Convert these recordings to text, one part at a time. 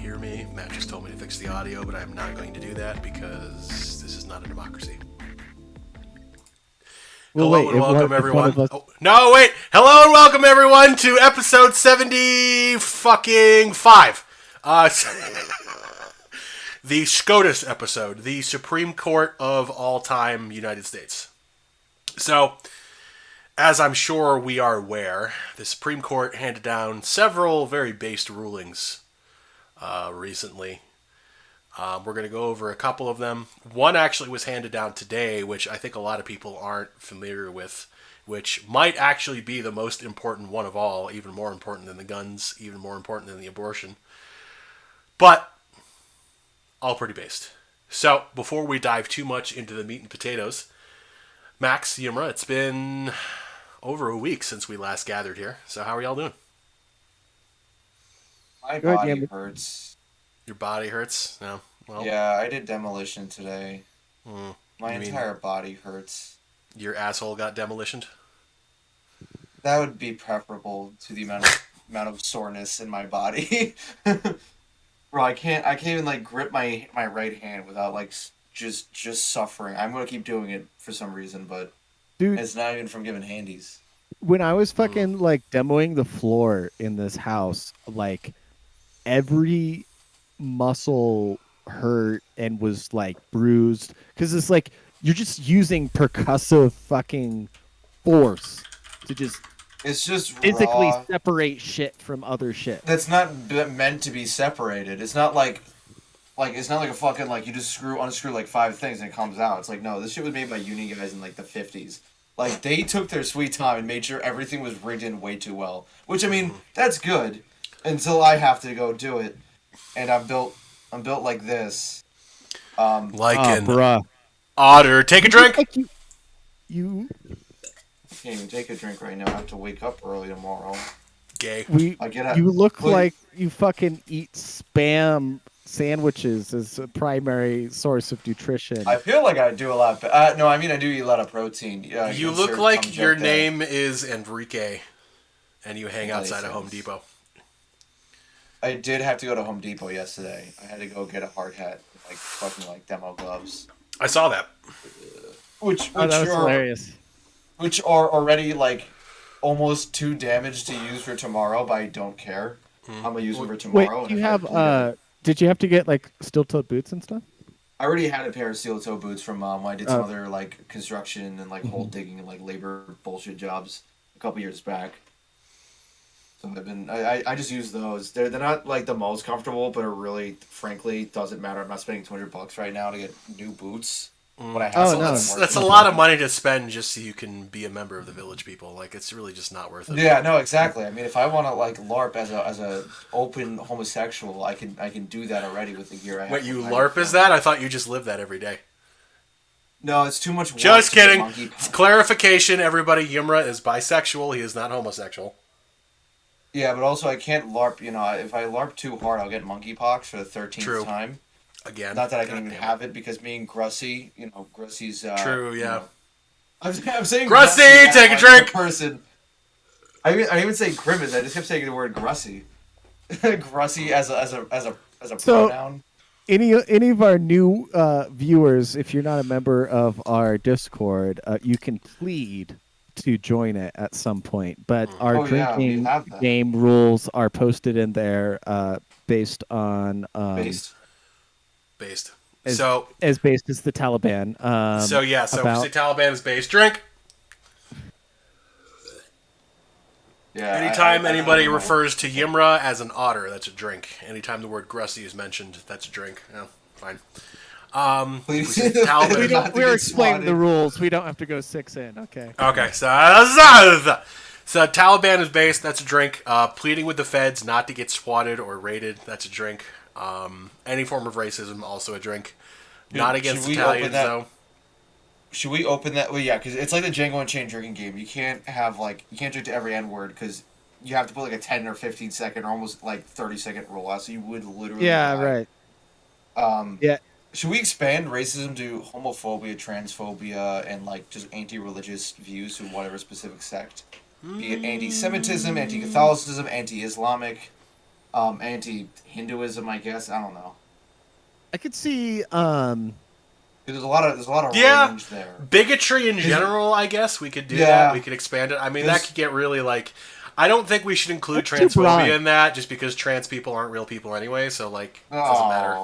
hear me. Matt just told me to fix the audio, but I'm not going to do that because this is not a democracy. Well, Hello wait, and welcome, if one everyone. of us, Oh, no, wait. Hello and welcome, everyone, to episode 70 fucking 5. The SCOATUS episode, the Supreme Court of all time United States. So, as I'm sure we are aware, the Supreme Court handed down several very based rulings recently. We're going to go over a couple of them. One actually was handed down today, which I think a lot of people aren't familiar with, which might actually be the most important one of all, even more important than the guns, even more important than the abortion. But all pretty based. So, before we dive too much into the meat and potatoes, Max, Yimra, it's been over a week since we last gathered here. So, how are y'all doing? My Good, body yeah, hurts. Your body hurts? No? Well, Yeah, I did demolition today. My you mean entire body hurts. your asshole got demolitioned? That would be preferable to the amount of soreness in my body. Bro, I can't even like grip my right hand without like just suffering. I'm gonna keep doing it for some reason, but dude, it's not even from giving handies. when I was fucking like demoing the floor in this house, like every muscle hurt and was like bruised because it's like you're just using percussive fucking force to just It's just physically raw. separate shit from other shit. That's not meant to be separated. It's not like it's not like a fucking like you just unscrew like 5 things and it comes out. It's like no, this shit was made by union guys in like the 50s. Like they took their sweet time and made sure everything was rigged in way too well. Which I mean, that's good until I have to go do it. And I'm built like this. Like Ah, an bruh. otter. Take a drink! Like you I can't even take a drink right now. I have to wake up early tomorrow. Gay. I get up. you look Wait. like you fucking eat spam sandwiches as a primary source of nutrition. I feel like I do a lot. No, I mean I do eat a lot of protein. You insert look like some your joke there. name is Enrique, and you hang outside of Home Places. Depot. I did have to go to Home Depot yesterday. I had to go get a hard hat, like fucking like demo gloves, I saw that. which Oh, that was hilarious. which are already like almost too damaged to use for tomorrow, but I don't care. I'm gonna use them for Wait, tomorrow. you if I have bleed out- did you have to get like steel-toed boots and stuff? I already had a pair of steel toe boots from when I did some Oh. other like construction and like hole digging and like labor bullshit jobs a couple years back. So I just use those. They're not like the most comfortable, but are really frankly doesn't matter. I'm not spending $200 right now to get new boots. When I have Oh, some no. that work That's a for lot me. of money to spend just so you can be a member of the Village People. Like, it's really just not worth it. Yeah, no, exactly. I mean, if I want to like LARP as a open homosexual, I can do that already with the gear I have. Wait, you from LARP as that? I thought you just lived that every day. No, it's too much work. Just to get kidding. monkey punch. Clarification, everybody. Yimra is bisexual. He is not homosexual. Yeah, but also I can't LARP. You know, if I LARP too hard, I'll get monkeypox for the 13th True. time. Again. Not that I can God even damn have it because me and Grussy, you know, Grussy's. True, you yeah. know- I'm saying Grussy, as, take a like, drink! the person. I even say Grimace. I just kept saying the word Grussy. Grussy as a So- pronoun. Any of our new viewers, if you're not a member of our Discord, you can plead to join it at some point. But our Oh, yeah, we drinking have that. game rules are posted in there based on Based. Based. as, So, as based as the Taliban. so if we about- say Taliban is based, drink. Yeah. Anytime I anybody don't know. refers to Yimra as an otter, that's a drink. Anytime the word Grussy is mentioned, that's a drink. Oh, fine. Please. we say Taliban. we Not to we're get explaining the swatted. rules. We don't have to go 6 in. Okay. Okay, so Taliban is based. That's a drink. Pleading with the feds not to get swatted or raided. That's a drink. Any form of racism, also a drink. Dude, Not against should we open Italians that- though. Should we open that? Well, yeah, because it's like the Django Unchained drinking game. You can't drink to every N word because you have to put like a 10 or 15 second or almost like 30-second rule out. So you would literally. Yeah. die. Right. Yeah. Should we expand racism to homophobia, transphobia, and like just anti-religious views to whatever specific sect? Be it anti-Semitism, anti-Catholicism, anti-Islamic. anti-Hinduism, I guess. I don't know. I could see. There's a lot of Yeah, range there. bigotry in general, I guess we could do Yeah. that. We could expand it. I mean, that There's- could get really like. I don't think we should include That's too broad. transphobia in that, just because trans people aren't real people anyway. So like, it doesn't matter.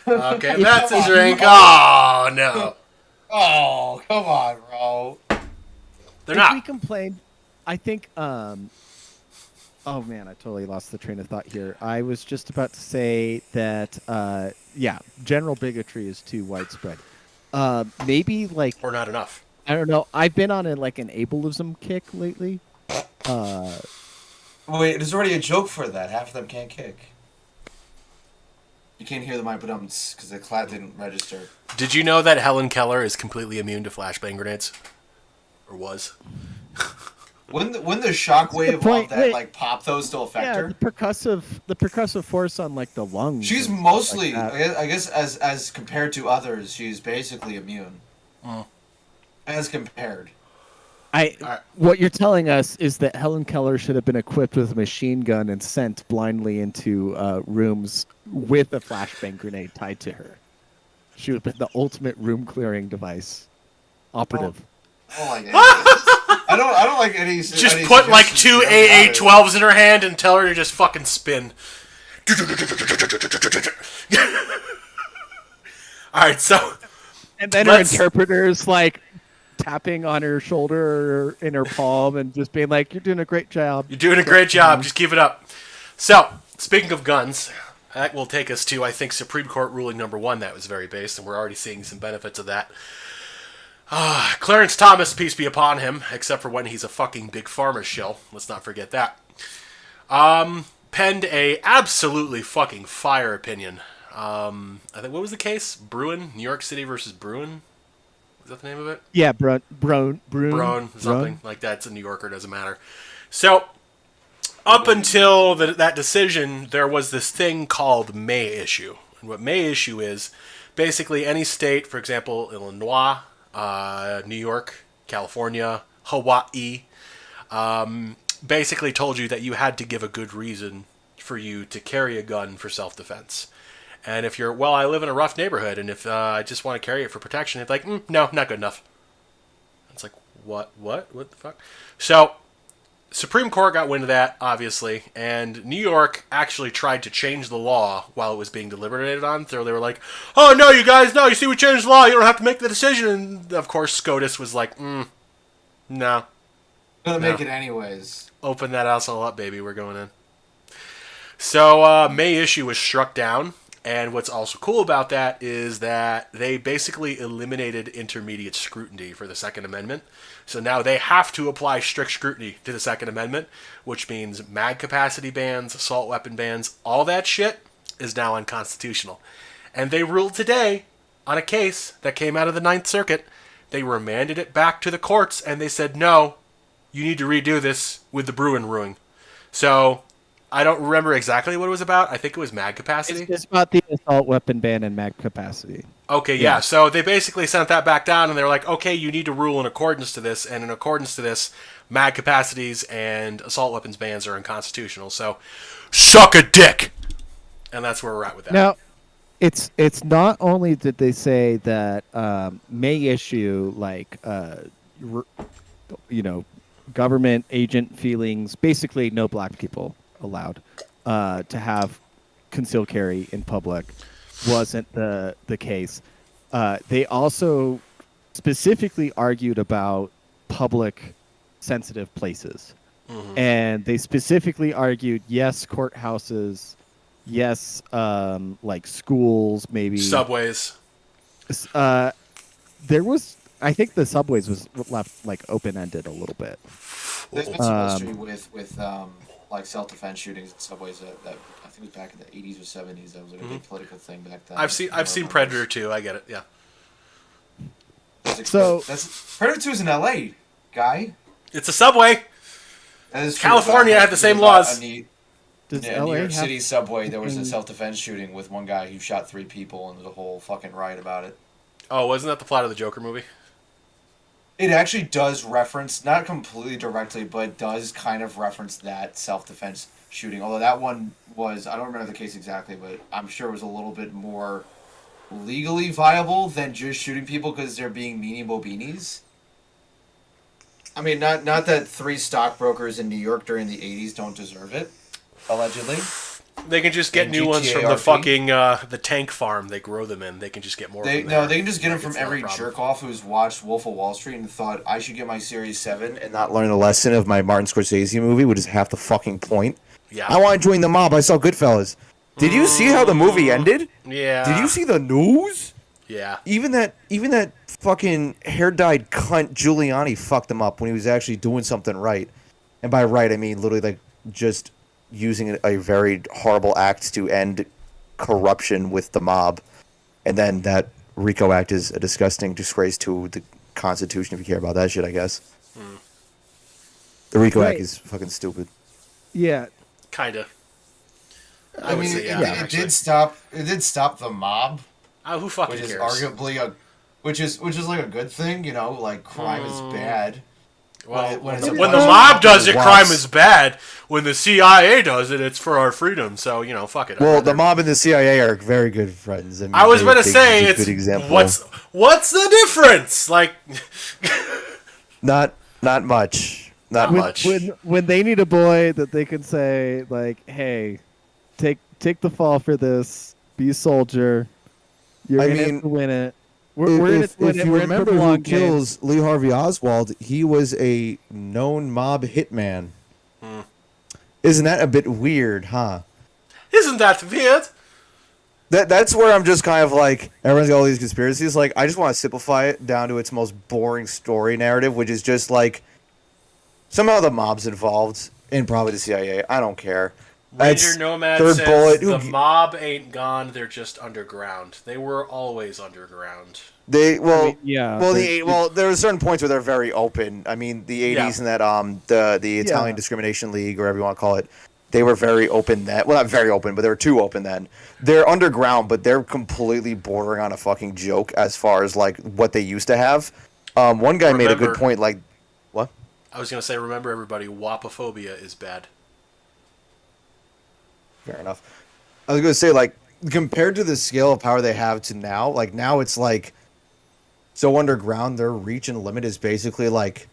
But okay, If- that's a drink. Oh no, Oh, come on, bro. they're if not. we complained, I think. Oh man, I totally lost the train of thought here. I was just about to say that. Yeah, general bigotry is too widespread. Maybe like Or not enough. I don't know. I've been on an ableism kick lately. Wait, there's already a joke for that. Half of them can't kick. You can't hear the mic, but because the clap didn't register. Did you know that Helen Keller is completely immune to flashbang grenades? Or was? Wouldn't the shockwave of point. that Wait. pop though still affect Yeah, her? the percussive force on the lungs. She's and stuff mostly, like that. I guess, as compared to others, she's basically immune. As compared. Alright. What you're telling us is that Helen Keller should have been equipped with a machine gun and sent blindly into rooms with a flashbang grenade tied to her. She would have been the ultimate room clearing device. Operative. I don't like any. I don't like any. Just any put like suggestions two about it. AA-12s in her hand and tell her to just fucking spin. Alright, so And then let's- her interpreter's tapping on her shoulder or in her palm and just being like, "You're doing a great job." you're doing a great job. Just keep it up. So, speaking of guns, that will take us to, I think, Supreme Court ruling number 1 that was very based, and we're already seeing some benefits of that. Clarence Thomas, peace be upon him, except for when he's a fucking big pharma shill. Let's not forget that. Penned a absolutely fucking fire opinion. I think, what was the case? Bruin? New York City versus Bruin? Was that the name of it? Yeah, Brown, Something like that. It's a New Yorker, doesn't matter. So, up until that decision, there was this thing called May issue. And what May issue is, basically any state, for example, Illinois, New York, California, Hawaii, basically told you that you had to give a good reason for you to carry a gun for self-defense. And if you're, I live in a rough neighborhood, and if I just want to carry it for protection, it's like, no, not good enough. It's like, what the fuck? So, Supreme Court got wind of that, obviously, and New York actually tried to change the law while it was being deliberated on. So they were like, oh, no, you guys, no, you see, we changed the law, you don't have to make the decision. And, of course, SCOATUS was like, no. Gonna make it anyways. Open that asshole up, baby, we're going in. So, May issue was struck down. And what's also cool about that is that they basically eliminated intermediate scrutiny for the Second Amendment. So now they have to apply strict scrutiny to the Second Amendment, which means mag capacity bans, assault weapon bans, all that shit is now unconstitutional. And they ruled today on a case that came out of the Ninth Circuit. They remanded it back to the courts, and they said, no, you need to redo this with the Bruin ruling. So I don't remember exactly what it was about. I think it was mag capacity. It's about the assault weapon ban and mag capacity. Okay, yeah. So they basically sent that back down, and they're like, okay, you need to rule in accordance to this, and in accordance to this, mag capacities and assault weapons bans are unconstitutional. So, suck a dick! And that's where we're at with that. Now, it's not only did they say that may issue government agent feelings, basically no black people allowed to have concealed carry in public wasn't the case. They also specifically argued about public sensitive places. Mm-hmm. And they specifically argued, yes, courthouses, yes, schools, maybe. Subways. There was, I think the subways was left open-ended a little bit. There's been some history with self-defense shootings in subways that I think was back in the 80s or 70s. That was a big political thing back then. I've seen Predator 2. I get it. Yeah. Predator 2 is in LA, guy. It's a subway. That is true. California had the same laws. New LA York City have subway, there was a self-defense shooting with one guy who shot 3 people, and there's a whole fucking riot about it. Oh, wasn't that the plot of the Joker movie? It actually does reference, not completely directly, but it does kind of reference that self-defense shooting. Although that one was, I don't remember the case exactly, but I'm sure it was a little bit more legally viable than just shooting people because they're being meanie bobinis. I mean, not that 3 stockbrokers in New York during the 80s don't deserve it, allegedly. They can just get And new ones from the GTARP. fucking the tank farm they grow them in. They can just get more. They of them they can just get them Like, from it's not a every problem. jerk off who's watched Wolf of Wall Street and thought I should get my Series 7 and not learn the lesson of my Martin Scorsese movie, which is half the fucking point. Yeah. I want to join the mob. I saw Goodfellas. Did you see how the movie ended? Yeah. Did you see the news? Yeah. Even that fucking hair-dyed cunt Giuliani fucked him up when he was actually doing something right. And by right, I mean literally like just using a very horrible act to end corruption with the mob. And then that RICO Act is a disgusting disgrace to the Constitution if you care about that shit, I guess. The RICO Act Right. is fucking stupid. Yeah, Kinda. I would mean, say, yeah, it actually. did stop the mob, Who fucking which is cares? arguably which is like a good thing, you know, like crime is bad. Well, when it's when a the bunch of mob does it, fucking crime wops. is bad. When the CIA does it, it's for our freedom. So fuck it. Well, the mob and the CIA are very good friends. I was about to say it's it's a good example. what's the difference? Like, Not much. Not When- much. when they need a boy that they can say like, "Hey, take the fall for this. Be a soldier. You're I in mean, it to win it. We're in it to win it. We're in for the long game." Lee Harvey Oswald, he was a known mob hitman. Isn't that a bit weird, huh? isn't that weird? That's where I'm just kind of like, everyone's got all these conspiracies. Like, I just want to simplify it down to its most boring story narrative, which is just like, somehow the mob's involved, and probably the CIA. I don't care. Ranger That's Nomad third says bullet. the Who- mob ain't gone. They're just underground. They were always underground. They yeah. there are certain points where they're very open. I mean, the '80s and that the Italian Discrimination League, or whatever you want to call it, they were very open then. Well, not very open, but they were too open then. They're underground, but they're completely bordering on a fucking joke as far as like what they used to have. One guy made a good Remember- point. Like, what? I was gonna say, remember everybody, wapophobia is bad. Fair enough. I was gonna say, like, compared to the scale of power they have to now, like now it's like so underground. Their reach and limit is basically like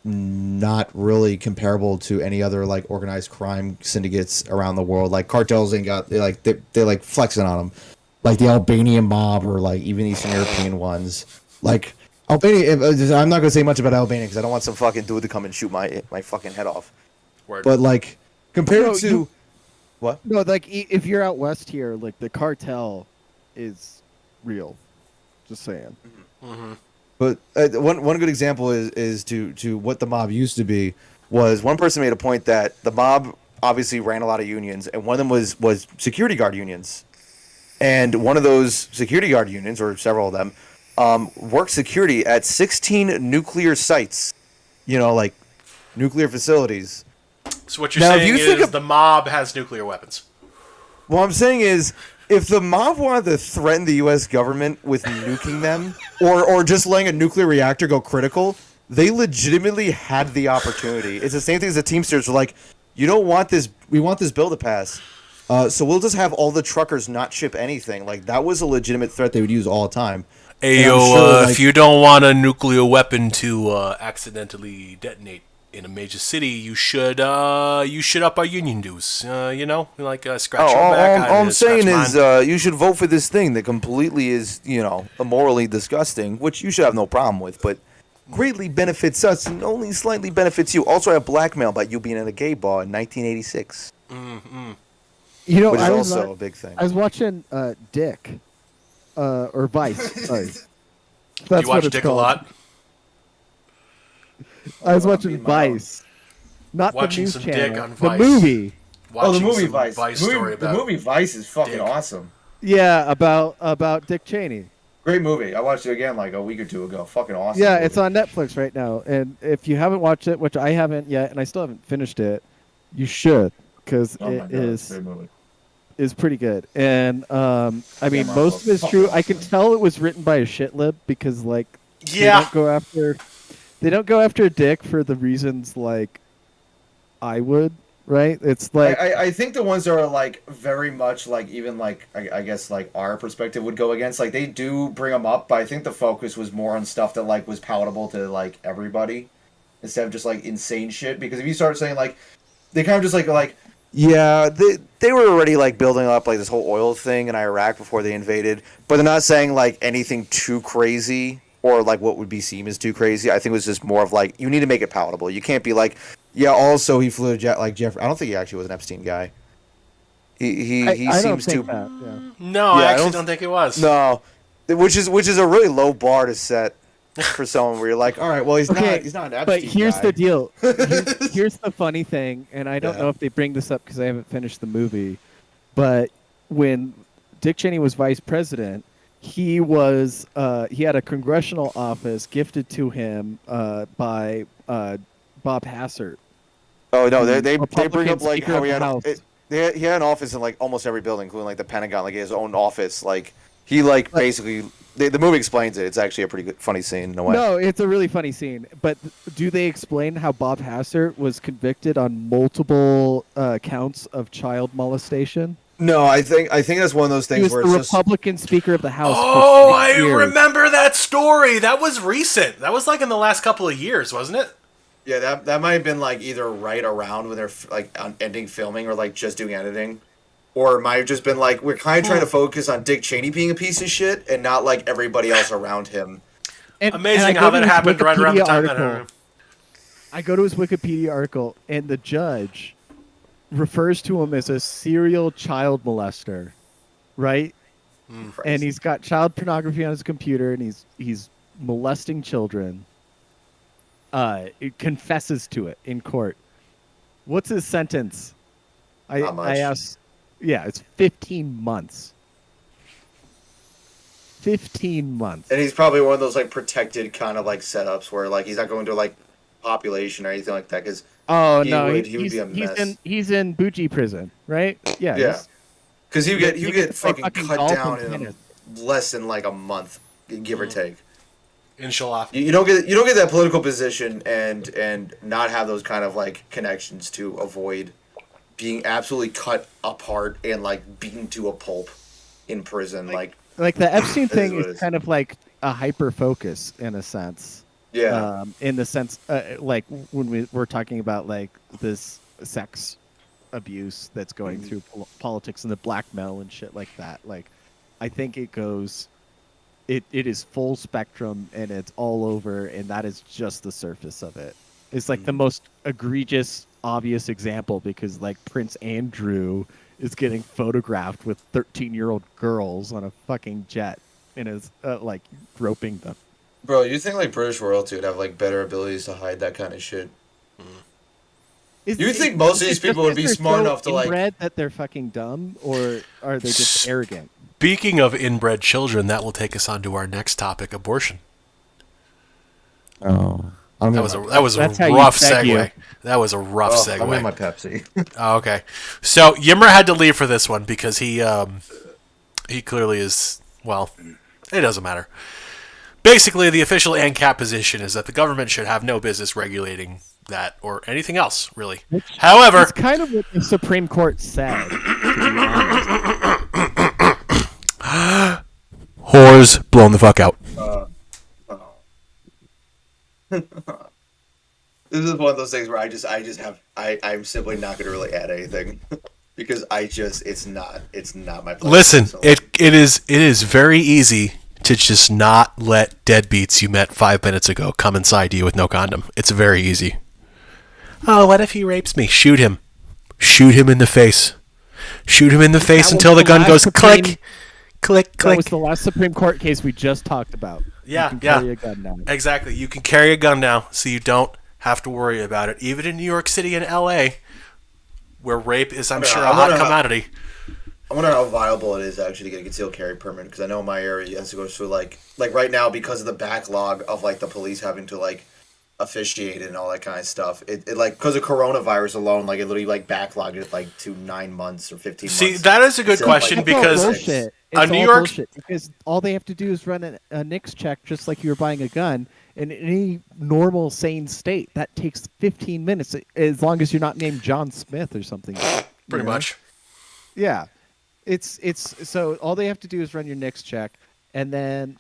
not really comparable to any other like organized crime syndicates around the world. Like cartels ain't got they like flexing on them, like the Albanian mob or like even Eastern European ones. Like Albania, I'm not gonna say much about Albania because I don't want some fucking dude to come and shoot my fucking head off. Word. But like compared No, to you- what? No, like if you're out west here, like the cartel is real. Just saying. But one good example is to what the mob used to be was one person made a point that the mob obviously ran a lot of unions, and one of them was security guard unions, and one of those security guard unions, or several of them, worked security at 16 nuclear sites, like nuclear facilities. So what you're Now, if saying you think is of- the mob has nuclear weapons. What I'm saying is, if the mob wanted to threaten the U.S. government with nuking them, or just letting a nuclear reactor go critical, they legitimately had the opportunity. It's the same thing as the Teamsters were like, you don't want this, we want this bill to pass. So we'll just have all the truckers not ship anything. Like, that was a legitimate threat they would use all the time. Hey, And I'm yo, sure, like- if you don't want a nuclear weapon to accidentally detonate in a major city, you should up our union dues. Scratch your back. All I'm saying is you should vote for this thing that completely is, immorally disgusting, which you should have no problem with, but greatly benefits us and only slightly benefits you. Also, I have blackmail by you being at a gay bar in 1986, You know, which is I was also a big thing. I was watching Dick, or Vice. Sorry. Do That's you what watch it's Dick called. a lot? I was watching Vice, not Watching the news some channel. Dick on the Vice. movie. Watching some Vice story about Vice is fucking Dick. awesome. Yeah, about Dick Cheney. Great movie. I watched it again like a week or two ago. Fucking awesome. Yeah, it's on Netflix right now, and if you haven't watched it, which I haven't yet, and I still haven't finished it, you should, because it is pretty good. And I mean, most of it's true. I can tell it was written by a shit lib because like they don't go after Dick for the reasons like I would, right? It's like I think the ones that are like very much like even like I guess like our perspective would go against like they do bring them up, but I think the focus was more on stuff that like was palatable to like everybody instead of just like insane shit. Because if you start saying like they kind of just like yeah, they were already like building up like this whole oil thing in Iraq before they invaded, but they're not saying like anything too crazy or like what would be seen as too crazy. I think it was just more of like you need to make it palatable. You can't be like, yeah. Also, he flew like Jeffrey. I don't think he actually was an Epstein guy. He I don't seems think to. that. Yeah. No, I Yeah, I actually don't- don't think it was. No, which is a really low bar to set for someone where you're like, all right, well he's Okay, not an Epstein But here's guy. the deal. Here's the funny thing, and I don't Yeah. know if they bring this up because I haven't finished the movie, but when Dick Cheney was vice president, he had a congressional office gifted to him by Bob Hassert. Oh no, the they bring Republican up like Speaker how of he the had House. he had an office in like almost every building, including like the Pentagon, like his own office. Like he like But- basically the movie explains it. It's actually a pretty good funny scene in a way. No, it's a really funny scene. But do they explain how Bob Hassert was convicted on multiple counts of child molestation? No, I think that's one of those He things was where the it's just Republican Speaker of the House. Oh, for 6 I years. remember that story. That was recent. That was like in the last couple of years, wasn't it? yeah that might have been like either right around when they're like on ending filming or like just doing editing. Or it might have just been like we're kind of trying to focus on Dick Cheney being a piece of shit and not like everybody else around him. Amazing I how go to that his happened right around the Wikipedia time that article. happened. I go to his Wikipedia article, and the judge refers to him as a serial child molester, right? And he's got child pornography on his computer, and he's molesting children. It confesses to it in court. What's his sentence? Not much. I asked. Yeah, it's 15 months. 15 months. And he's probably one of those like protected kind of like setups where like he's not going to like population or anything like that because Oh he no, would be a mess. he's in Bougie prison, right? Yeah. Yeah. he's- Because you You get get to play fucking fucking cut golf down and in tennis. less than like a month, give or take. Inshallah. You don't get that political position and not have those kind of like connections to avoid being absolutely cut apart and like beaten to a pulp in prison. Like Like the Epstein It is thing what it is is. kind of like a hyper focus in a sense. yeah, In the sense, like when we're talking about like this sex abuse that's going through politics and the blackmail and shit like that. Like, I think it goes, it is full spectrum and it's all over, and that is just the surface of it. It's like the most egregious, obvious example because like Prince Andrew is getting photographed with 13-year-old girls on a fucking jet and is like groping them. bro. You think like British royalty would have like better abilities to hide that kind of shit? You think most of these people would be smart enough to, like- inbred that they're fucking dumb, or are they just arrogant? Speaking of inbred children, that will take us on to our next topic, abortion. Oh, That was a That's how you rough seg segue. you. That was a rough segue. I'm in my Pepsi. Oh, okay. So Yimmer had to leave for this one because he clearly is, well, it doesn't matter. Basically, the official ANCAP position is that the government should have no business regulating that or anything else, really. However, It's kind of what the Supreme Court said. To be honest. whores blown the fuck out. This is one of those things where I'm simply not going to really add anything because it's not my place. Listen, So- it is very easy to just not let deadbeats you met 5 minutes ago come inside you with no condom. It's very easy. Oh, what if he rapes me? Shoot him. Shoot him in the face. Shoot him in the face was until the the gun last goes Supreme- click, click, That was click. the last Supreme Court case we just talked about. Yeah, you can yeah. carry a gun now. Exactly. You can carry a gun now, so you don't have to worry about it. Even in New York City and L.A., where rape is, I'm sure, a hot commodity. I wonder how viable it is actually to get a concealed carry permit because I know my area has to go through like right now because of the backlog of like the police having to like officiate and all that kind of stuff. It like because of coronavirus alone, like it literally like backlogged it like to 9 months or 15 months. See, that is a good Instead of, question like, It's all because bullshit. a It's New all York- bullshit because all they have to do is run a NICS check, just like you were buying a gun, in any normal sane state, that takes 15 minutes, as long as you're not named John Smith or something. Pretty much. Yeah. It's so all they have to do is run your NICS check, and then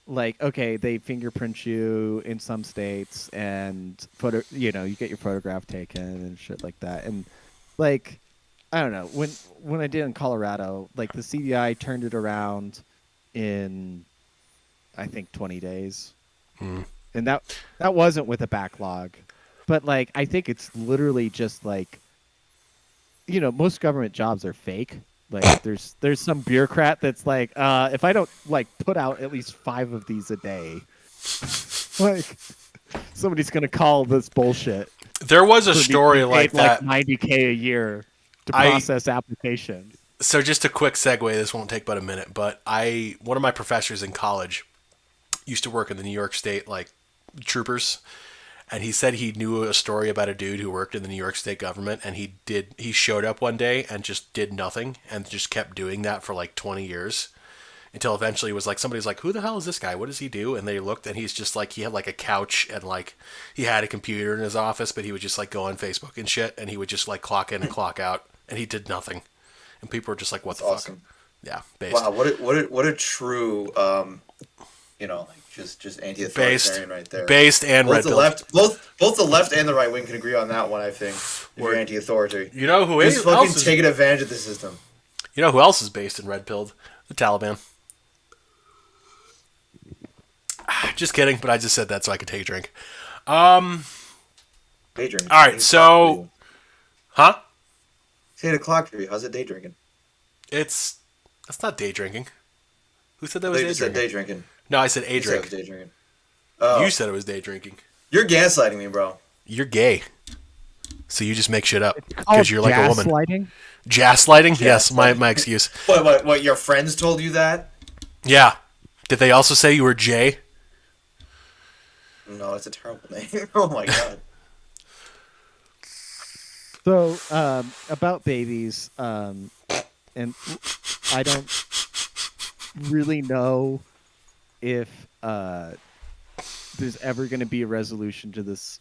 okay, they fingerprint you in some states, and you get your photograph taken and shit like that. And like, I don't know, when I did in Colorado, like the CDI turned it around in I think 20 days. And that wasn't with a backlog. But like, I think it's literally just like, most government jobs are fake. Like there's some bureaucrat that's like, if I don't like put out at least 5 of these a day, like somebody's gonna call this bullshit. There was a story like that. Like $90K a year to process applications. So just a quick segue. This won't take but a minute. But one of my professors in college used to work in the New York State like troopers. And he said he knew a story about a dude who worked in the New York State government, and he showed up one day and just did nothing and just kept doing that for like 20 years until eventually it was like, somebody's like, who the hell is this guy? What does he do? And they looked, and he's just like, he had like a couch and like he had a computer in his office, but he would just like go on Facebook and shit, and he would just like clock in and clock out, and he did nothing. And people were just like, what the fuck? Yeah, based. Wow, what a true just anti-authoritarian right there. Based and both red the pill. left, both the left and the right wing can agree on that one. I think if you're anti-authority. You know who is is fucking taking advantage of the system. You know who else is based and red pilled? The Taliban. Just kidding, but I just said that so I could take a drink. Day drinking. All right, so, huh? It's 8 o'clock for you. How's it day drinking? That's not day drinking. Who said that was They day just drinking? said day drinking. No, I said a You said it drink. was day drinking. Oh. You said it was day drinking. You're gaslighting me, bro. You're gay, so you just make shit up because you're like a woman. Gaslighting? Gaslighting? Yes, my excuse. What? Your friends told you that? Yeah. Did they also say you were Jay? No, it's a terrible name. Oh my god. So, about babies, and I don't really know if there's ever going to be a resolution to this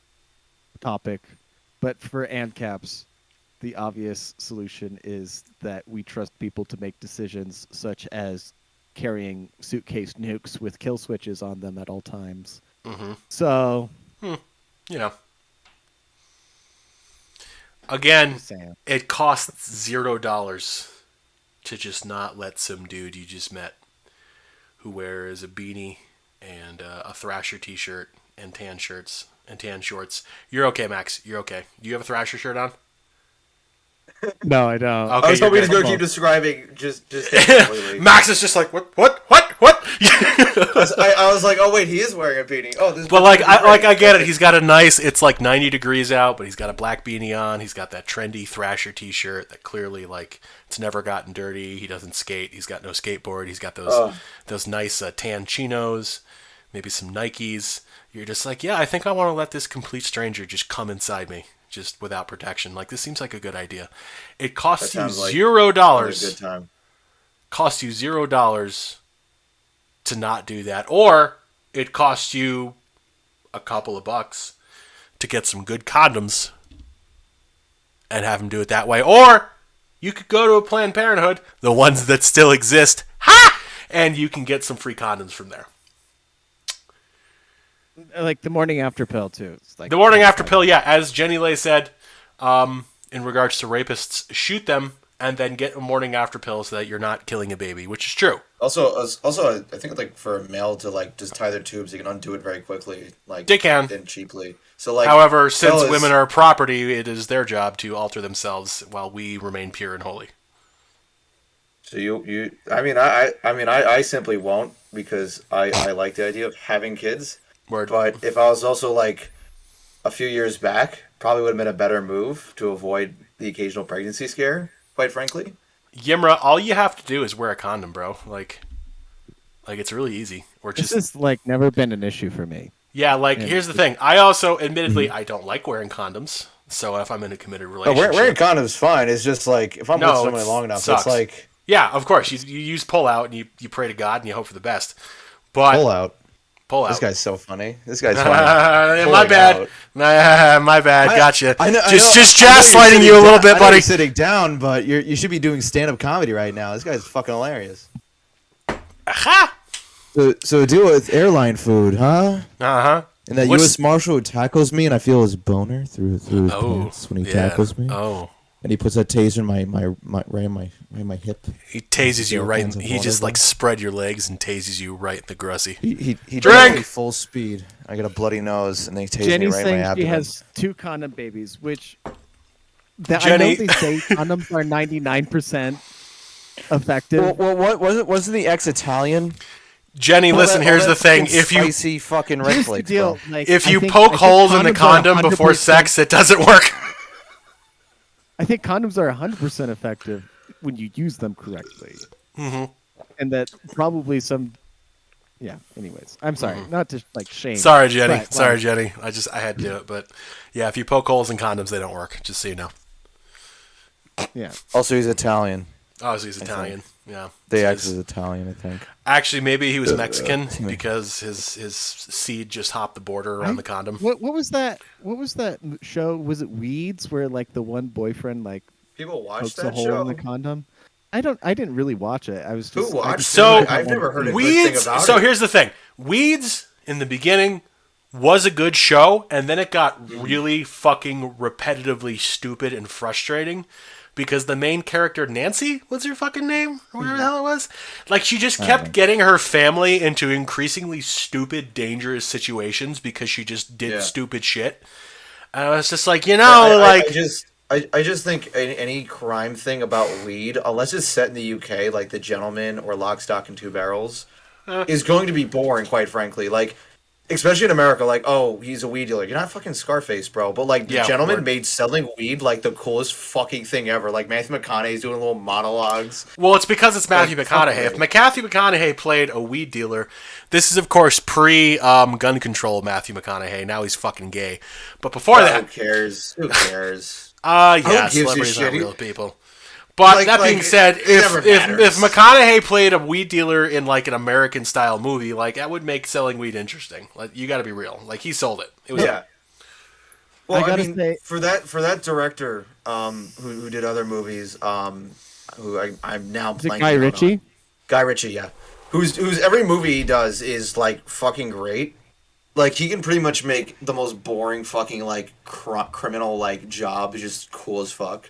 topic, but for ANCAPs, the obvious solution is that we trust people to make decisions such as carrying suitcase nukes with kill switches on them at all times. Mm-hmm. So, Again, it costs $0 to just not let some dude you just met who wears a beanie and a Thrasher t-shirt and tan shirts and tan shorts. You're okay, Max. You're okay. Do you have a Thrasher shirt on? No, I don't. Okay, I was hoping you're he's good. going to keep describing just completely. Max is just like, what? I was like, oh wait, he is wearing a beanie. Oh, this. But I get it. He's got a nice. It's like 90 degrees out, but he's got a black beanie on. He's got that trendy Thrasher T-shirt that clearly like it's never gotten dirty. He doesn't skate. He's got no skateboard. He's got those nice tan chinos, maybe some Nikes. You're just like, yeah, I think I want to let this complete stranger just come inside me, just without protection. Like this seems like a good idea. It costs you $0. Good time. Costs you $0 to not do that, or it costs you a couple of bucks to get some good condoms and have them do it that way, or you could go to a Planned Parenthood, the ones that still exist, and you can get some free condoms from there. Like the morning after pill too. It's like The morning after pill, yeah, as Jenny Lay said, in regards to rapists, shoot them and then get a morning after pill so that you're not killing a baby, which is true. Also, I think like for a male to like just tie their tubes, they can undo it very quickly, like They can. and cheaply. So like, However, since fellas- women are property, it is their job to alter themselves while we remain pure and holy. So I simply won't because I like the idea of having kids. Word. But if I was also like a few years back, probably would have been a better move to avoid the occasional pregnancy scare, quite frankly. Yimra, all you have to do is wear a condom, bro. Like it's really easy. Or This just has like never been an issue for me. yeah. Like here's the thing. I also, admittedly, I don't like wearing condoms. So if I'm in a committed relationship, Wearing condoms fine. It's just like if I'm No, with somebody it long enough, sucks. it's like yeah, of course you use pull out and you pray to God and you hope for the best. But pull out. Pull out. This guy's so funny. This guy's funny. My bad. My bad. Gotcha. I know, just I know you're gaslighting sitting you a little down- bit, I know buddy. You're sitting down, but you should be doing stand-up comedy right now. This guy's fucking hilarious. Aha! So deal with airline food, huh? Uh-huh. And that What's- U.S. Marshal who tackles me, and I feel his boner through his Oh, pants when he yeah. tackles me. Oh. And he puts that taser in my hip. He tases you All right. kinds of He just water, like spread your legs and tases you right in the grussy. He Drink! drives me full speed. I got a bloody nose, and they tase Jenny's me right in my saying she abdomen. has 2 condom babies, which I Jenny- know they say condoms are 99% effective. Well, what wasn't the ex-Italian? Jenny, listen. Here's the thing. If you spicy fucking red Here's the flakes, deal. bro. Like, if I you think- poke I think holes in the condoms are condom before 100% sex, it doesn't work. I think condoms are 100% effective when you use them correctly. Mm-hmm. And that probably some. Yeah. Anyways, I'm sorry, not to like shame. Sorry, Jenny. but, Sorry, like, Jenny. I had to do it, but yeah, if you poke holes in condoms, they don't work. Just so you know. Yeah. Also, he's Italian. Oh, so he's Italian. Yeah. The So ex he's- is Italian, I think. Actually, maybe he was Mexican because his seed just hopped the border around the condom. What was that? What was that show? Was it Weeds, where like the one boyfriend like People watch pokes a that hole show. in the condom? I didn't really watch it. I was Who just. I watched just it? So, I've never heard a good Weeds. thing about So it. here's the thing: Weeds in the beginning was a good show, and then it got really fucking repetitively stupid and frustrating because the main character Nancy was her fucking name or whatever the hell it was. Like she just kept getting her family into increasingly stupid, dangerous situations because she just did Yeah. stupid shit. And I was just like, I just think any crime thing about weed, unless it's set in the UK, like The Gentleman or Lock, Stock, and Two Barrels, is going to be boring, quite frankly. Like, especially in America, like, oh, he's a weed dealer. You're not fucking Scarface, bro. But, like, The Yeah, Gentleman word. made selling weed, like, the coolest fucking thing ever. Like, Matthew McConaughey's doing little monologues. well, it's because it's Matthew Like, McConaughey. If Matthew McConaughey played a weed dealer, this is of course pre gun control Matthew McConaughey. Now he's fucking gay. But before Who that, cares? Who cares? yeah, gives a celebrities shit? aren't real people. But Like- that like, being said, it never if matters. McConaughey played a weed dealer in like an American style movie, like that would make selling weed interesting. Like you got to be real. Like he sold it. It was Yeah. Well, I I, gotta mean, say- for that director, who did other movies, who I'm now Is it blanking Guy out on. Ritchie? Guy Ritchie, yeah. Who's every movie he does is like fucking great. Like he can pretty much make the most boring fucking like criminal like job just cool as fuck.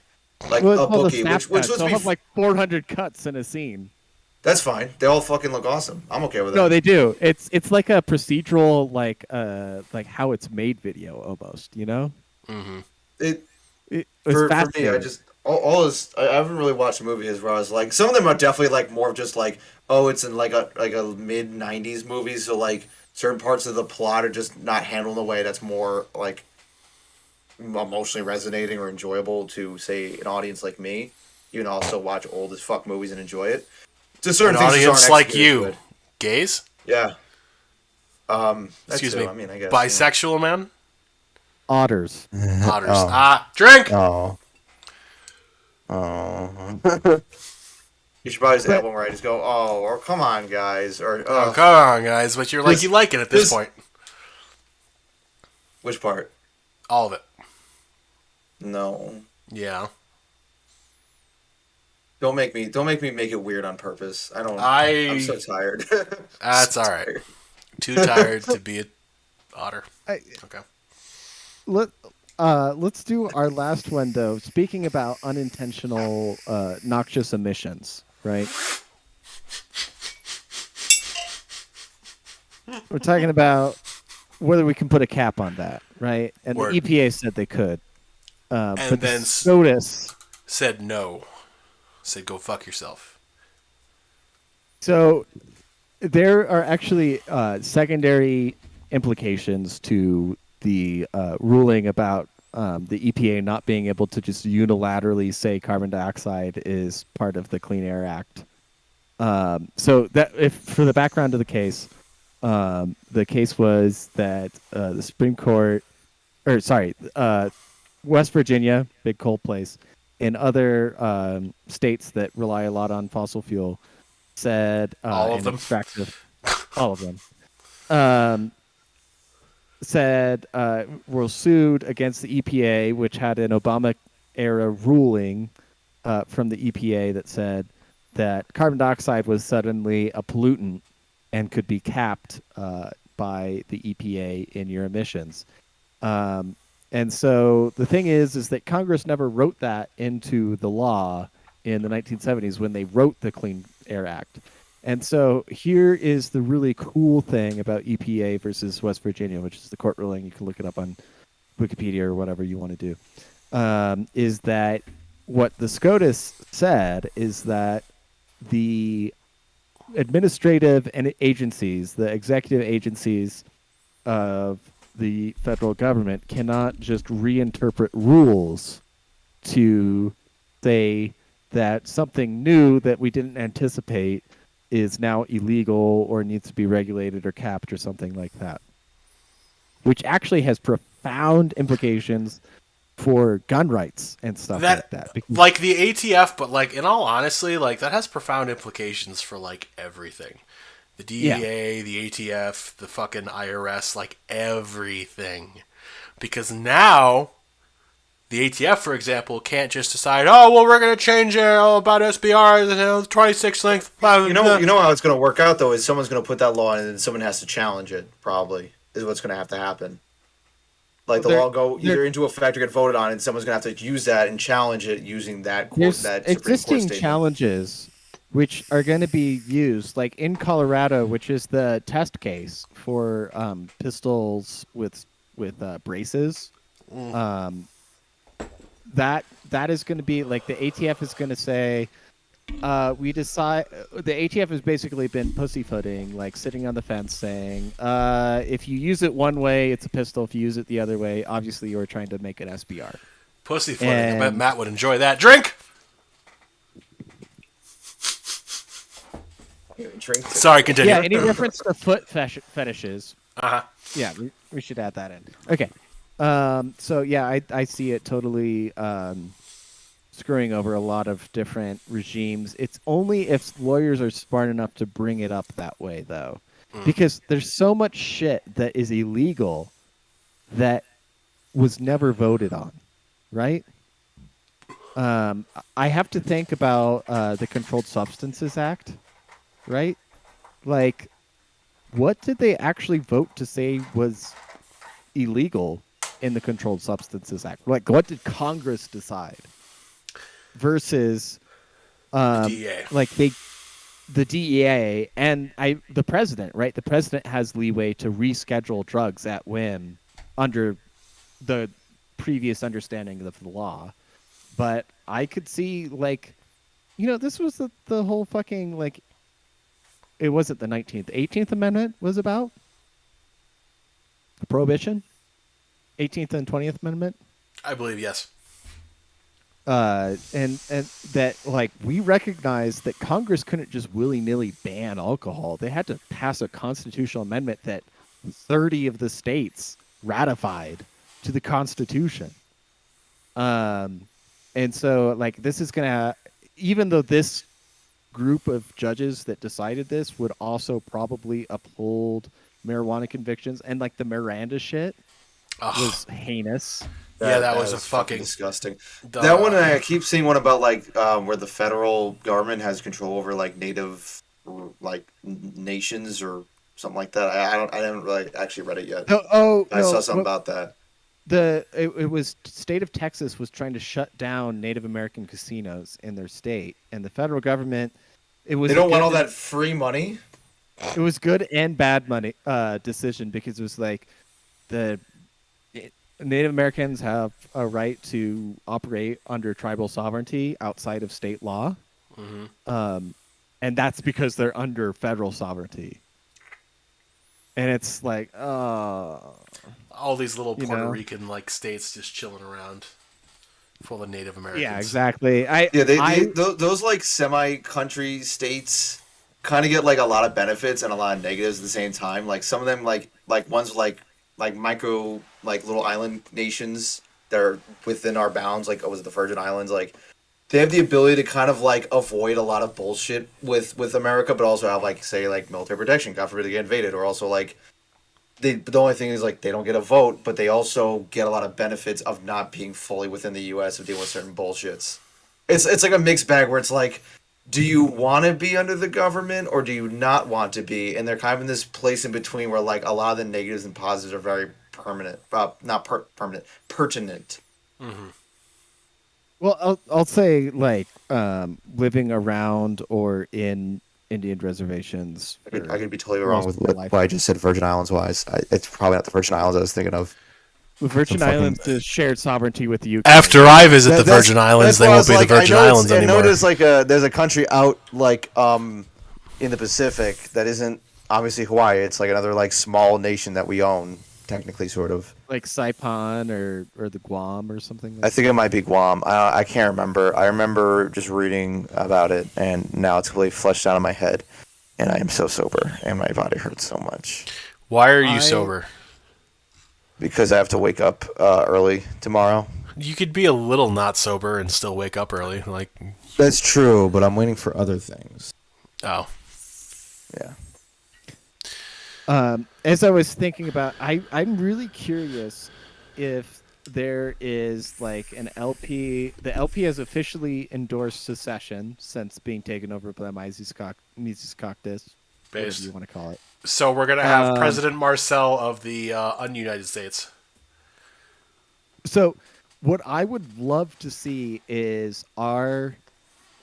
Like Well, it's a called bookie, a snap which cut, let's so be I'll have like 400 cuts in a scene. that's fine. They all fucking look awesome. I'm okay with that. No, they do. It's like a procedural like how it's made video almost. You know. it It was for me, fascinating. I just all this. I haven't really watched a movie as where I was like, some of them are definitely like more of just like, oh, it's in like a mid '90s movie, so like certain parts of the plot are just not handled in a way that's more like emotionally resonating or enjoyable to say an audience like me. Even though I'll still watch old as fuck movies and enjoy it. To certain an things just audience aren't like executed you, good. gays. Yeah. That Excuse too, me. I mean, I guess Bisexual man. Otters. Otters. Oh. Drink. Oh. You should probably just have one where I just go, oh, or come on, guys, or Oh, come on, guys. But you're like, This- you like it at this this- point. which part? All of it. No. Yeah. Don't make me make it weird on purpose. I'm so tired. That's all right. Too tired to be a otter. Okay. Let's do our last one though. Speaking about unintentional noxious emissions, right? We're talking about whether we can put a cap on that, right? And Word. the EPA said they could. But then the SCOATUS. Said no. Said go fuck yourself. So there are actually secondary implications to the ruling about the EPA not being able to just unilaterally say carbon dioxide is part of the Clean Air Act. So that, if for the background of the case was that the Supreme Court, West Virginia, big coal place, and other states that rely a lot on fossil fuel said All of and them? extractive, all of them um, said were sued against the EPA, which had an Obama era ruling from the EPA that said that carbon dioxide was suddenly a pollutant and could be capped by the EPA in your emissions. And so the thing is that Congress never wrote that into the law in the 1970s when they wrote the Clean Air Act. And so here is the really cool thing about EPA versus West Virginia, which is the court ruling. You can look it up on Wikipedia or whatever you want to do. Is that what the SCOATUS said is that the administrative and agencies, the executive agencies of the federal government cannot just reinterpret rules to say that something new that we didn't anticipate is now illegal or needs to be regulated or capped or something like that, which actually has profound implications for gun rights and stuff like that. Because, like the ATF, but like in all honesty, like that has profound implications for like everything. The DEA, the ATF, the fucking IRS, like everything. Because now the ATF, for example, can't just decide, oh, well, we're going to change it all about SBR, 26 length. You know how it's going to work out, though, is someone's going to put that law in and then someone has to challenge it, probably, is what's going to have to happen. Like, the law go either into effect or get voted on, and someone's going to have to use that and challenge it using that court, that Supreme Court existing statement. challenges which are going to be used, like in Colorado, which is the test case for pistols with braces. That is going to be like the ATF is going to say, we decide. The ATF has basically been pussyfooting, like sitting on the fence, saying, if you use it one way, it's a pistol. If you use it the other way, obviously you are trying to make it SBR. Pussyfooting. I bet Matt would enjoy that. Drink. Sorry, continue. Yeah, any reference to foot fetishes. Yeah, we should add that in. Okay. So yeah, I see it totally screwing over a lot of different regimes. It's only if lawyers are smart enough to bring it up that way, though, because there's so much shit that is illegal that was never voted on, right? I have to think about the Controlled Substances Act, right? Like, what did they actually vote to say was illegal in the Controlled Substances Act? Like, what did Congress decide? Versus, DEA. like the DEA and the president, right? The president has leeway to reschedule drugs at whim under the previous understanding of the law. But I could see, like, this was the whole fucking, like, it wasn't the 19th. 18th Amendment was about prohibition. 18th and 20th Amendment. I believe, yes. And that, like, we recognize that Congress couldn't just willy-nilly ban alcohol. They had to pass a constitutional amendment that 30 of the states ratified to the Constitution. And so, like, this is going to, even though this group of judges that decided this would also probably uphold marijuana convictions, and, like, the Miranda shit was heinous. That was a fucking fucking disgusting. duh. That one, I keep seeing one about like where the federal government has control over like native like nations or something like that. I haven't really actually read it yet. I saw something about that. It was state of Texas was trying to shut down Native American casinos in their state, and the federal government they don't want all that free money. It was good and bad money decision, because it was like Native Americans have a right to operate under tribal sovereignty outside of state law, and that's because they're under federal sovereignty. And it's like, all these little Puerto Rican like states just chilling around, full of Native Americans. Yeah, exactly. Those like semi-country states kind of get like a lot of benefits and a lot of negatives at the same time. Like some of them, like ones like micro, like little island nations that are within our bounds, like was it the Virgin Islands, like they have the ability to kind of like avoid a lot of bullshit with America, but also have like say like military protection, God forbid they get invaded, or also like the only thing is like they don't get a vote, but they also get a lot of benefits of not being fully within the U.S. of dealing with certain bullshits. It's like a mixed bag where it's like, do you want to be under the government or do you not want to be? And they're kind of in this place in between where like a lot of the negatives and positives are very permanent, permanent, pertinent. Mm-hmm. Well, I'll say like living around or in Indian reservations. I could be totally wrong with what I just said Virgin Islands wise. It's probably not the Virgin Islands I was thinking of. The Virgin Islands is shared sovereignty with the UK. After I visit the Virgin Islands, they won't be the Virgin Islands anymore. I know there's a country out like in the Pacific that isn't obviously Hawaii. It's like another like small nation that we own, technically, sort of. Like Saipan or the Guam or something. I think it might be Guam. I can't remember. I remember just reading about it, and now it's completely fleshed out in my head. And I am so sober, and my body hurts so much. Why are you sober? Because I have to wake up early tomorrow. You could be a little not sober and still wake up early. Like that's true, but I'm waiting for other things. Oh, yeah. As I was thinking about, I'm really curious if there is like an LP. The LP has officially endorsed secession since being taken over by the Mises Caucus, whatever you want to call it. So we're gonna have President Marcel of the un-United States. So what I would love to see is our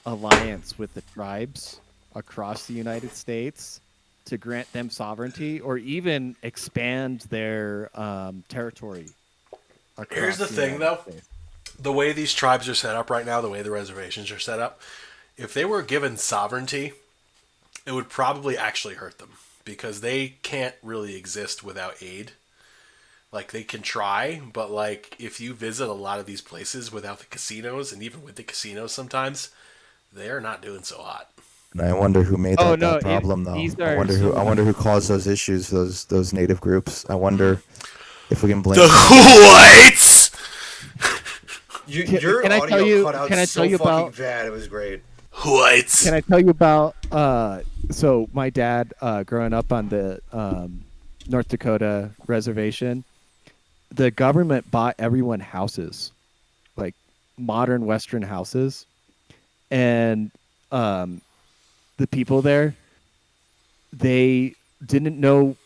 alliance with the tribes across the United States to grant them sovereignty or even expand their territory. Here's the thing, though. The way these tribes are set up right now, the way the reservations are set up, if they were given sovereignty, it would probably actually hurt them because they can't really exist without aid. Like, they can try, but, like, if you visit a lot of these places without the casinos, and even with the casinos sometimes, they're not doing so hot. And I wonder who made that problem, though. I wonder who caused those issues, those native groups. I wonder if we can blame the whites. Your audio cut out so fucking bad. It was great. Whites. Can I tell you about? So my dad, growing up on the North Dakota reservation, the government bought everyone houses, like modern Western houses, and the people there, they didn't know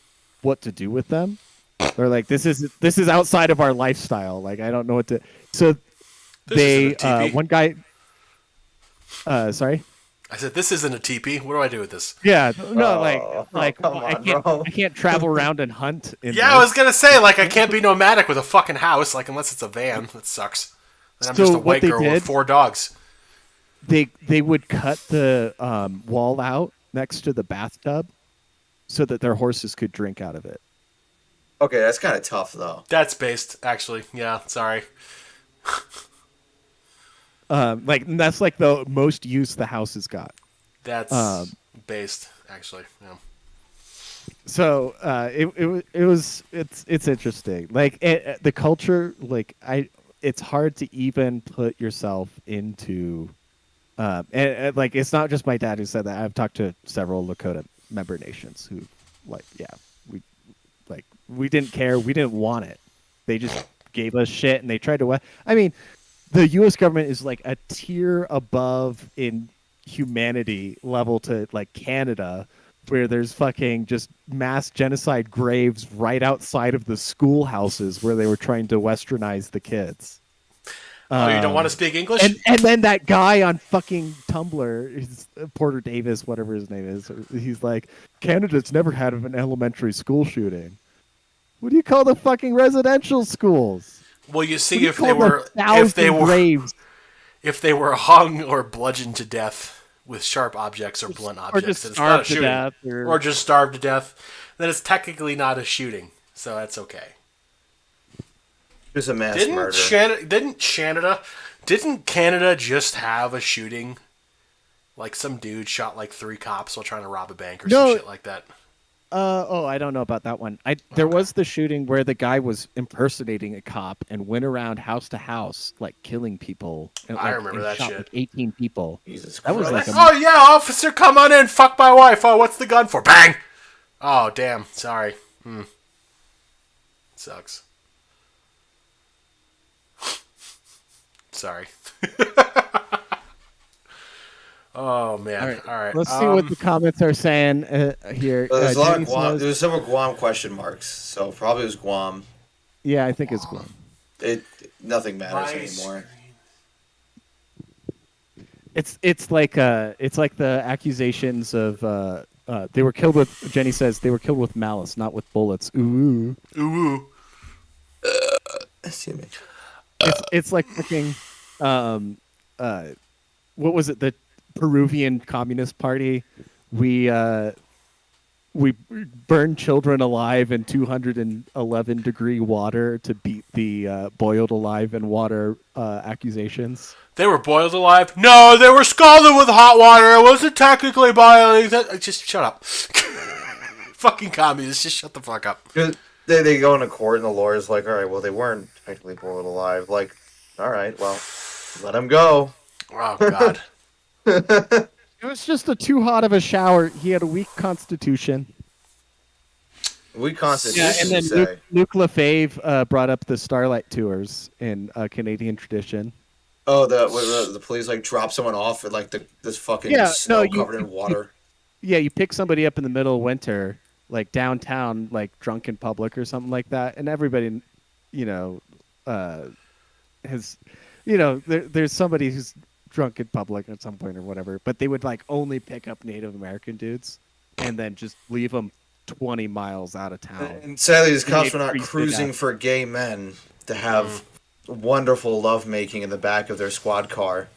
what to do with them. They're like, this is outside of our lifestyle. Like, I don't know what to. So they one guy. Sorry. I said, this isn't a teepee. What do I do with this? Yeah, no, I can't travel around and hunt. I was gonna say, like, I can't be nomadic with a fucking house, like, unless it's a van. That sucks. Then I'm just a white girl with 4 dogs. They would cut the wall out next to the bathtub so that their horses could drink out of it. Okay, that's kind of tough, though. That's based, actually. Yeah, sorry. That's like the most use the house has got. That's based, actually. Yeah. So it's interesting. Like the culture, like it's hard to even put yourself into. And like it's not just my dad who said that. I've talked to several Lakota member nations who, like, we didn't care, we didn't want it. They just gave us shit, and they tried to. I mean, the U.S. government is like a tier above in humanity level to like Canada, where there's fucking just mass genocide graves right outside of the schoolhouses where they were trying to westernize the kids. Oh, you don't want to speak English? And then that guy on fucking Tumblr, he's Porter Davis, whatever his name is, he's like, Canada's never had an elementary school shooting. What do you call the fucking residential schools? Well, you see, if they were hung or bludgeoned to death with sharp objects or blunt objects, it's not a shooting, or just starved to death, then it's technically not a shooting. So that's okay. There's a mass murder. Didn't Canada just have a shooting? Like some dude shot like 3 cops while trying to rob a bank or some shit like that. I don't know about that one. There was the shooting where the guy was impersonating a cop and went around house to house, like killing people. And, I remember that shot, shit. Like 18 people. Jesus Christ. That was like oh yeah, officer, come on in. Fuck my wife. Oh, what's the gun for? Bang. Oh damn. Sorry. Sucks. Sorry. Oh man! All right. Let's see what the comments are saying here. There's a lot Jenny of Guam. says- There's several Guam question marks, so probably it was Guam. yeah, I think it's Guam. Nothing matters anymore. It's like the accusations of they were killed with. Jenny says they were killed with malice, not with bullets. Ooh. Ooh. Excuse me. It's like freaking what was it, the Peruvian Communist Party? We burned children alive in 211-degree water to beat the boiled alive in water accusations. They were boiled alive? No, they were scalded with hot water. It wasn't technically boiling. Just shut up. Fucking communists, just shut the fuck up. They go into court and the lawyer's like, all right, well, they weren't technically boiled alive. Like, all right, well, let them go. Oh, God. It was just too hot of a shower. He had a weak constitution. We constitution, Yeah, and then say. Luke Lefebvre brought up the Starlight Tours in Canadian tradition. Oh, the police like drop someone off at like this fucking snow covered in water. You pick somebody up in the middle of winter, like downtown, like drunk in public or something like that, and everybody, has, there's somebody who's drunk in public at some point or whatever, but they would like only pick up Native American dudes and then just leave them 20 miles out of town. And sadly, these cops they were not freaked it cruising out. for gay men to have wonderful lovemaking in the back of their squad car.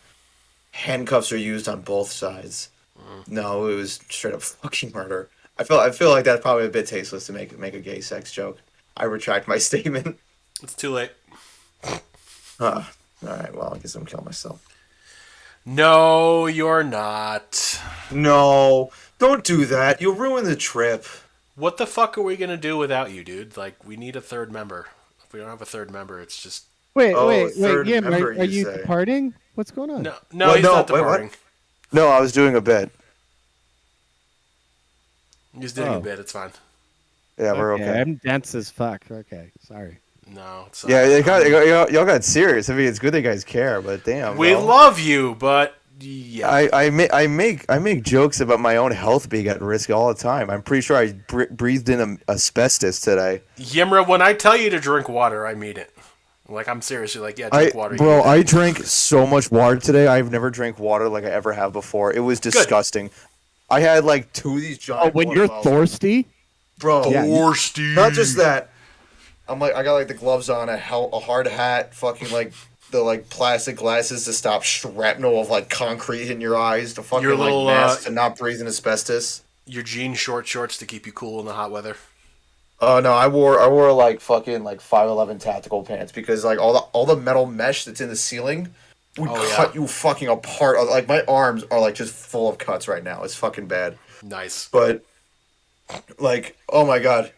Handcuffs are used on both sides. No, it was straight up fucking murder. I feel like that's probably a bit tasteless to make a gay sex joke. I retract my statement. It's too late. All right, well, I guess I'm killing myself. No, you're not. No, don't do that. You'll ruin the trip. What the fuck are we going to do without you, dude? Like, we need a third member. If we don't have a third member, it's just... Wait, third yeah, member, are you say. departing? What's going on? No, What? he's No, not wait, what? departing. No, I was doing a bit. He's doing a bit, it's fine. Yeah, we're okay. I'm dense as fuck. Okay, sorry. No, it's Yeah, y'all got serious. I mean, it's good that you guys care, but damn. We bro. love you, but yeah. I make jokes about my own health being at risk all the time. I'm pretty sure I breathed in asbestos today. Yimra, when I tell you to drink water, I mean it. Like, I'm seriously like, yeah, drink water. Bro, I drank so much water today. I've never drank water like I ever have before. It was disgusting. I had like 2 of these giant. When water you're bottles. thirsty? Bro, Thirsty. not just that. I got like the gloves on, a hard hat, fucking like the like plastic glasses to stop shrapnel of like concrete in your eyes, the fucking Your little, like mask to not breathe in asbestos. Your jean short shorts to keep you cool in the hot weather. Oh no, I wore like fucking like 511 tactical pants because like all the metal mesh that's in the ceiling would cut you fucking apart. Like my arms are like just full of cuts right now. It's fucking bad. Nice. But like, oh my god.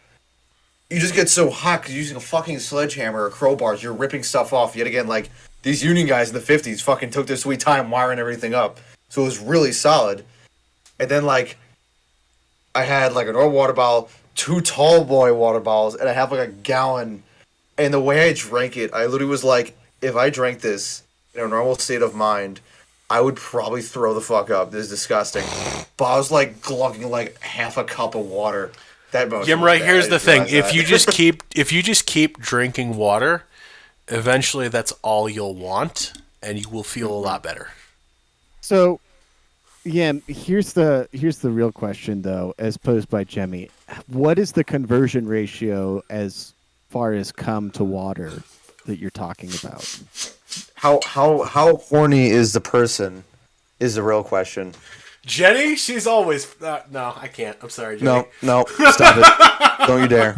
You just get so hot because you're using a fucking sledgehammer or crowbars. You're ripping stuff off. Yet again, like, these union guys in the 50s fucking took their sweet time wiring everything up. So it was really solid. And then, like, I had, like, a normal water bottle, 2 tall boy water bottles, and I have, like, a gallon. And the way I drank it, I literally was like, if I drank this in a normal state of mind, I would probably throw the fuck up. This is disgusting. But I was, like, glugging, like, half a cup of water. Yimra, here's the thing: if you just keep drinking water, eventually that's all you'll want, and you will feel a lot better. So, yeah, here's the real question though, as posed by Jemmy. What is the conversion ratio as far as cum to water that you're talking about? How horny is the person? Is the real question. Jenny, she's always no, I can't. I'm sorry, Jenny. No, stop it! Don't you dare!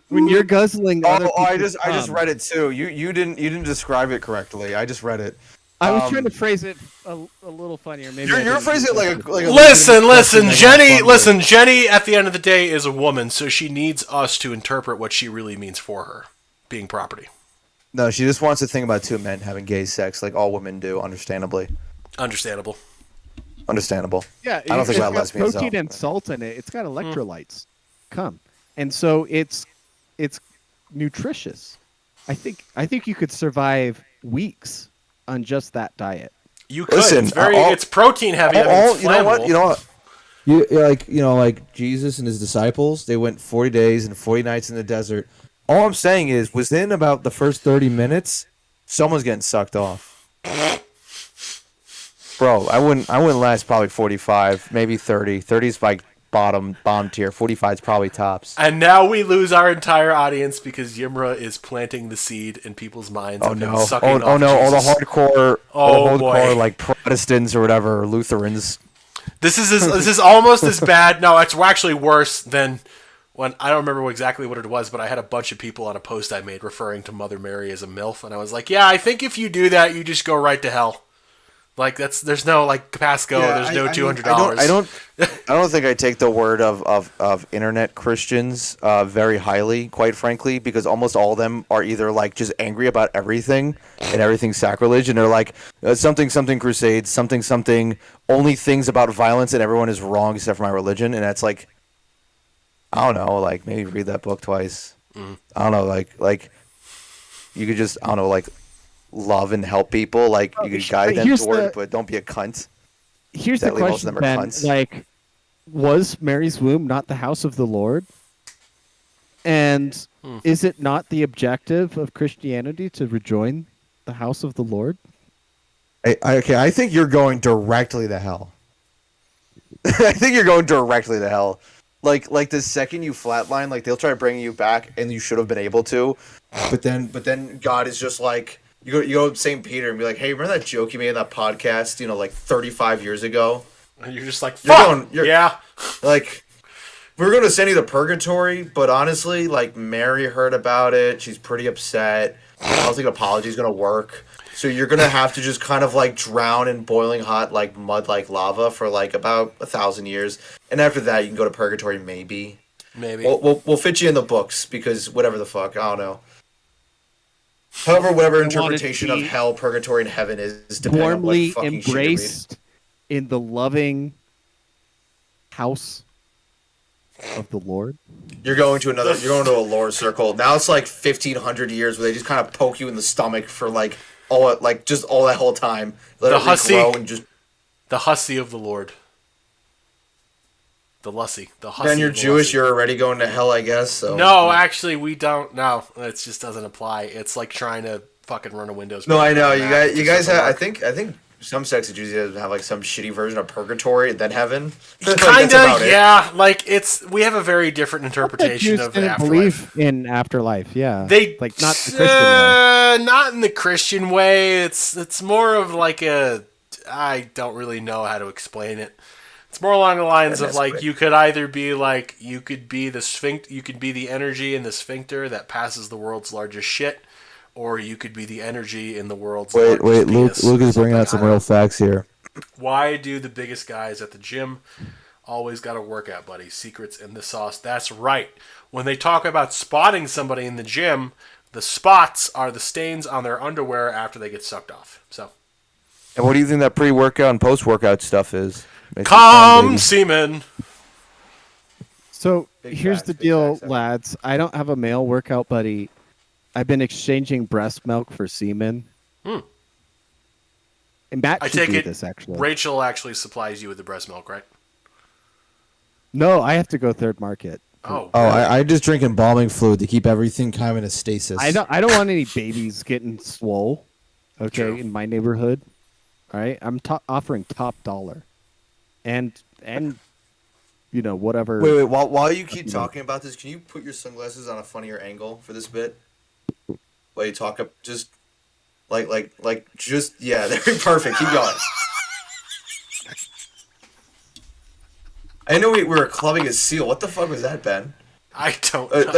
When you're guzzling, other I people's just cum. read it too. You didn't describe it correctly. I just read it. I was trying to phrase it a little funnier. Maybe You're phrasing it like a Listen, Jenny. At the end of the day, is a woman, so she needs us to interpret what she really means for her, being property. No, she just wants to think about 2 men having gay sex, like all women do. Understandable. Yeah, I don't think about it's got lesbians. protein though. and salt in it. It's got electrolytes. come. And so it's nutritious. I think you could survive weeks on just that diet. You could. Listen, It's protein heavy. I mean, it's you know what? flammable. You know what? Like Jesus and his disciples, they went 40 days and 40 nights in the desert. All I'm saying is, within about the first 30 minutes, someone's getting sucked off. Bro, I wouldn't last probably 45, maybe 30. 30 is like bottom tier. 45 is probably tops. And now we lose our entire audience because Yimra is planting the seed in people's minds. Oh of him no! sucking Oh off no! All the Jesus. hardcore, boy. like Protestants or whatever, or Lutherans. This is almost as bad. No, it's actually worse than when I don't remember exactly what it was, but I had a bunch of people on a post I made referring to Mother Mary as a MILF, and I was like, yeah, I think if you do that, you just go right to hell. Like there's no like Pasco, there's no $200. I don't think I take the word of internet Christians very highly, quite frankly, because almost all of them are either like just angry about everything and everything's sacrilege, and they're like something crusades, something only things about violence, and everyone is wrong except for my religion, and that's like, I don't know, like maybe read that book twice. I don't know, like you could just, I don't know, like love and help people, like you could guide them toward it, but don't be a cunt. Here's the Sadly, most question, of them are Ben. cunts. Like, was Mary's womb not the house of the Lord? And is it not the objective of Christianity to rejoin the house of the Lord? I think you're going directly to hell. I think you're going directly to hell. Like the second you flatline, like they'll try to bring you back, and you should have been able to, but then God is just like, you go to St. Peter and be like, hey, remember that joke you made in that podcast, like 35 years ago? And you're just like, fuck! Yeah. Like, we're going to send you to purgatory, but honestly, like, Mary heard about it. She's pretty upset. I don't think an apology is going to work. So you're going to have to just kind of, like, drown in boiling hot, like, mud, like lava for, like, about 1,000 years. And after that, you can go to purgatory, maybe. Maybe. We'll fit you in the books, because whatever the fuck, I don't know. However, whatever interpretation of hell, purgatory, and heaven is, depending on what Warmly fucking shit you read. embraced in the loving house of the Lord. You're going to a lore circle. Now it's like 1,500 years where they just kind of poke you in the stomach for like all that whole time. Let The it hussy. regrow and just. The hussy of the Lord. The hussy. Then you're of the Jewish. Lussy. You're already going to hell, I guess. So. No, actually, we don't. No, it just doesn't apply. It's like trying to fucking run a Windows. No, I know. program. You guys have. I think some sects of Judaism have like some shitty version of purgatory and then heaven. Kind of, yeah. Like we have a very different interpretation Jews of didn't afterlife. believe in afterlife. Yeah, They like not the Christian way. Not in the Christian way. It's more of like a. I don't really know how to explain it. It's more along the lines of like you could either be like you could be the sphinx, you could be the energy in the sphincter that passes the world's largest shit, or you could be the energy in the world's largest penis. Luke is bringing out some real facts here. Why do the biggest guys at the gym always got to work out, buddy? Secrets in the sauce. That's right. When they talk about spotting somebody in the gym, the spots are the stains on their underwear after they get sucked off. So, And what do you think that pre-workout and post-workout stuff is? Makes it fun, come baby. semen. So Big here's facts, the big deal, facts, lads. I don't have a male workout buddy. I've been exchanging breast milk for semen. And Matt I should take do it this actually. Rachel actually supplies you with the breast milk, right? No, I have to go third market. Oh, Oh, really? I just drink embalming fluid to keep everything kind of in a stasis. I don't want any babies getting swole. Okay, True. in my neighborhood. All right, I'm offering top dollar, and whatever. Wait. While you keep talking about this, can you put your sunglasses on a funnier angle for this bit? While you talk up, just yeah, they're perfect. Keep going. I know we were clubbing a seal. What the fuck was that, Ben? I don't know.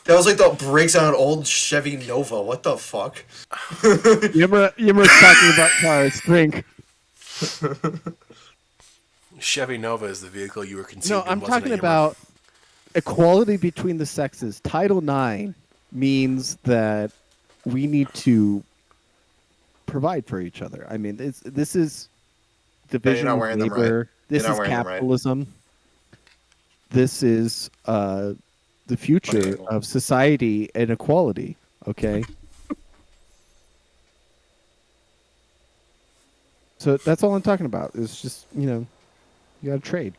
That was like the brakes on an old Chevy Nova. What the fuck? Yimmer's talking about cars. Drink. Chevy Nova is the vehicle you were conceived No, in, I'm wasn't talking it, Yimmer? about equality between the sexes. Title IX means that we need to provide for each other. I mean, this is division not of wearing them right. labor. This You're not is wearing them right. capitalism. this is the future of society and equality. Okay. So that's all I'm talking about. It's just, you got to trade.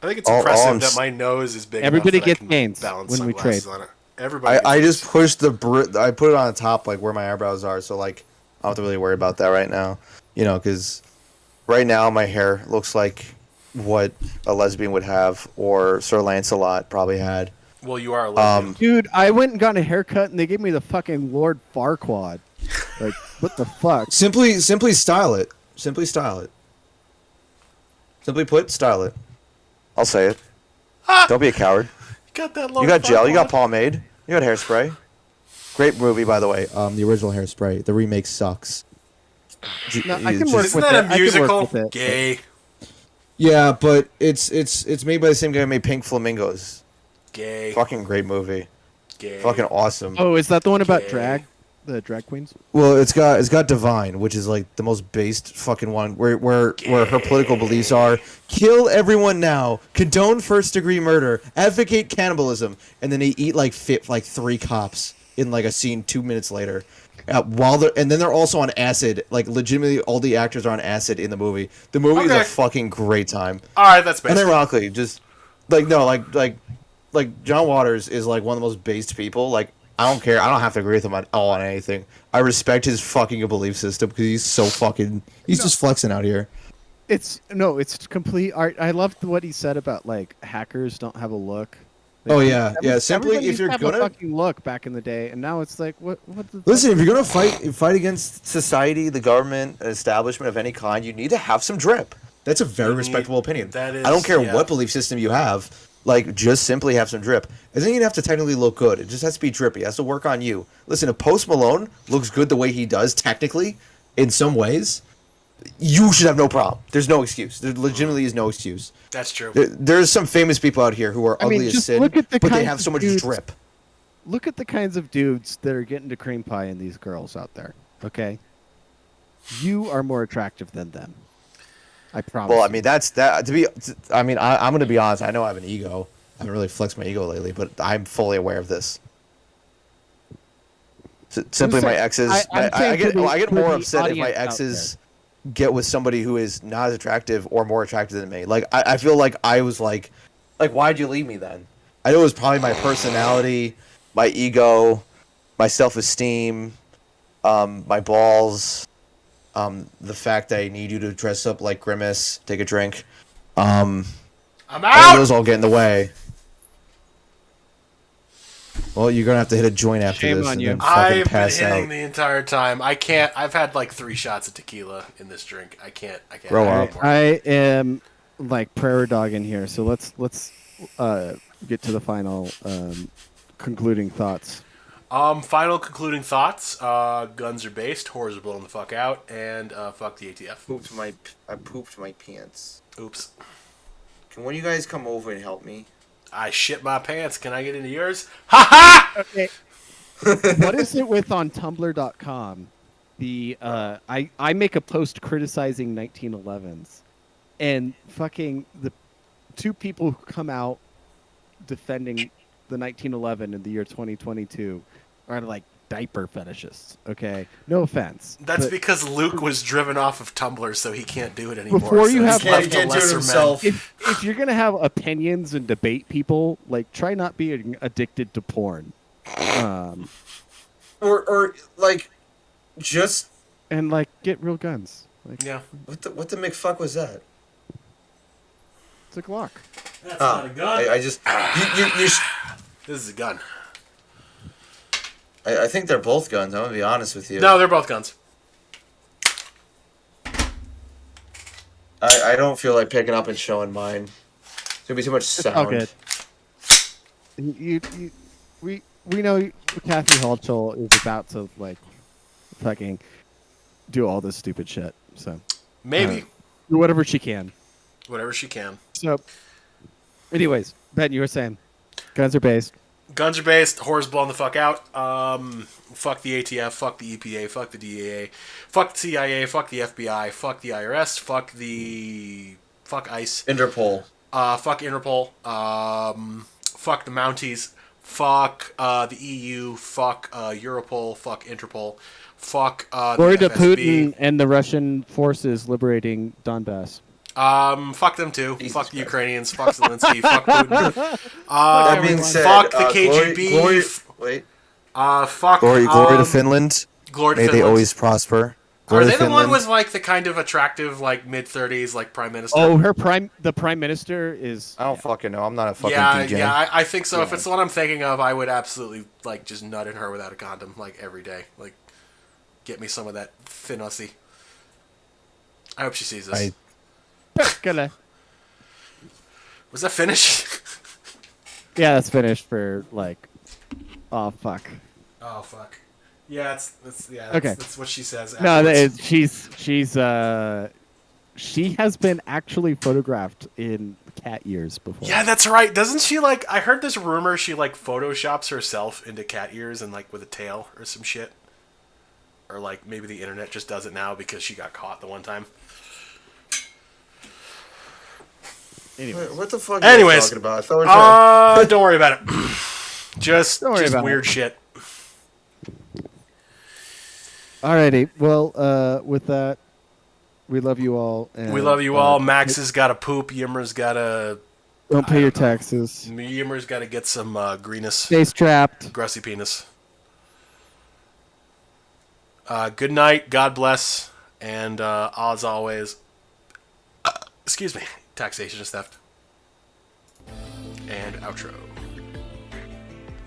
I think it's All impressive I'm that s- my nose is big Everybody enough that gets I can gains balance when we sunglasses trade. on it. Everybody I gets just pushed I put it on the top, like where my eyebrows are, so like I don't have to really worry about that right now. Because right now my hair looks like what a lesbian would have, or Sir Lancelot probably had. Well, you are a lesbian. Dude, I went and got a haircut and they gave me the fucking Lord Farquaad. Like, what the fuck? Simply style it. Simply style it. Simply put, style it. I'll say it. Don't be a coward. You got that You got gel. You got Farquaad? pomade. You got hairspray. Great movie, by the way. The original Hairspray. The remake sucks. No, I It's can just- work Isn't with that it. a I can work musical? with it. Gay. Yeah, but it's made by the same guy who made Pink Flamingos. Gay. Fucking great movie. Gay. Fucking awesome. Oh, is that the one about Okay. drag? The drag queens? Well, it's got Divine, which is like the most based fucking one, where her political beliefs are: kill everyone now, condone first degree murder, advocate cannibalism, and then they eat like 3 cops in like a scene 2 minutes later. And then they're also on acid. Like legitimately, all the actors are on acid in the movie. The movie is Okay. a fucking great time. All right, that's And basic. ironically, just like John Waters is like one of the most based people. Like I don't care. I don't have to agree with him on anything. I respect his fucking belief system because he's so fucking. He's just flexing out here. It's complete art. I loved what he said about like hackers don't have a look. Oh, yeah. Yeah, simply, everybody if used you're to have gonna- a fucking look back in the day, and now it's like what the Listen, if you're gonna fight against, society, the government, an establishment of any kind, you need to have some drip. that's a very You respectable need- opinion. that is- I don't care yeah. what belief system you have. Like, just simply have some drip. It doesn't even have to technically look good. It just has to be drippy. It has to work on you. Listen, if Post Malone looks good the way he does, technically, in some ways, you should have no problem. There's no excuse. There legitimately is no excuse. That's true. There's some famous people out here who are I mean, ugly as just sin, look at the but they kinds have so of much dudes- drip. look at the kinds of dudes that are getting to cream pie in these girls out there. Okay, you are more attractive than them. I promise. Well, I you. mean, I'm going to be honest. I know I have an ego. I haven't really flexed my ego lately, but I'm fully aware of this. Simply, saying- my exes. I'm I saying get for the- I get for more the upset if my audience out exes get with somebody who is not as attractive or more attractive than me. Like I feel like I was like why'd you leave me then? I know it was probably my personality, my ego, my self-esteem, my balls, the fact that I need you to dress up like Grimace, take a drink. I'm All of out. those all get in the way. Well, you're gonna have to hit a joint after Shame this on and you. then fucking I've been pass hitting out. the entire time. I can't. I've had like 3 shots of tequila in this drink. I can't. Grow have up. anymore. I am like prairie dog in here, so let's get to the final concluding thoughts. Final concluding thoughts. Guns are based. Whores are blowing the fuck out, and fuck the ATF. I pooped my pants. Oops. Can one of you guys come over and help me? I shit my pants. Can I get into yours? Ha ha! Okay. What is it with on Tumblr.com? The I make a post criticizing 1911s, and fucking the 2 people who come out defending the 1911 in the year 2022 are like diaper fetishists. Okay, no offense. That's but because Luke was driven off of Tumblr, so he can't do it anymore. Before you so have- he's left He to can't do it lesser himself. men. if you're gonna have opinions and debate people, like try not being addicted to porn. Or like, just And like get real guns. Like Yeah. what the McFuck was that? it's a Glock. That's not a gun. I just you This is a gun. I think they're both guns. I'm gonna be honest with you. No, they're both guns. I don't feel like picking up and showing mine. It's gonna be too much sound. all good. We know Kathy Halchel is about to like fucking do all this stupid shit. So Maybe. do whatever she can. Whatever she can. So, anyways, Ben, you were saying guns are based. Guns are based. Whores blowing the fuck out. Fuck the ATF. Fuck the EPA. Fuck the DEA. Fuck the CIA. Fuck the FBI. Fuck the IRS. Fuck ICE. Interpol. Fuck Interpol. Fuck the Mounties. Fuck the EU. Fuck Europol. Fuck Interpol. Fuck the Glory to FSB. Putin and the Russian forces liberating Donbass. Fuck them too. Jesus Fuck the Christ. Ukrainians. Fuck Zelensky. Fuck Putin. That being everyone. said, Fuck the KGB. Wait. Fuck. Glory to Finland. Glory to May Finland. they always prosper. Are Glory they to the one Finland. with like the kind of attractive like mid-30s like prime minister? Oh, the prime minister is. I don't fucking know. I'm not a fucking yeah, DJ. yeah. I think so. If Yeah. it's the one I'm thinking of, I would absolutely like just nut in her without a condom like every day. Like, get me some of that Finossi. I hope she sees this. Gonna. Was that finished? Yeah, that's finished for like. Oh fuck. Oh fuck. Yeah, that's Okay. That's what she says. No, afterwards. she has been actually photographed in cat ears before. Yeah, that's right. Doesn't she like? I heard this rumor she like photoshops herself into cat ears and like with a tail or some shit. Or like maybe the internet just does it now because she got caught the one time. Anyway, What the fuck are you Anyways, talking about? I thought we were trying- don't worry about it. Just Don't worry about weird it. shit. alrighty. Well, with that, we love you all. And, We love you all. Max has got to poop. Yimmer's got to. Don't pay your taxes. Yimmer's got to get some greenus. Stay strapped. Grassy penis. Good night. God bless. And as always, excuse me, taxation is theft. And outro.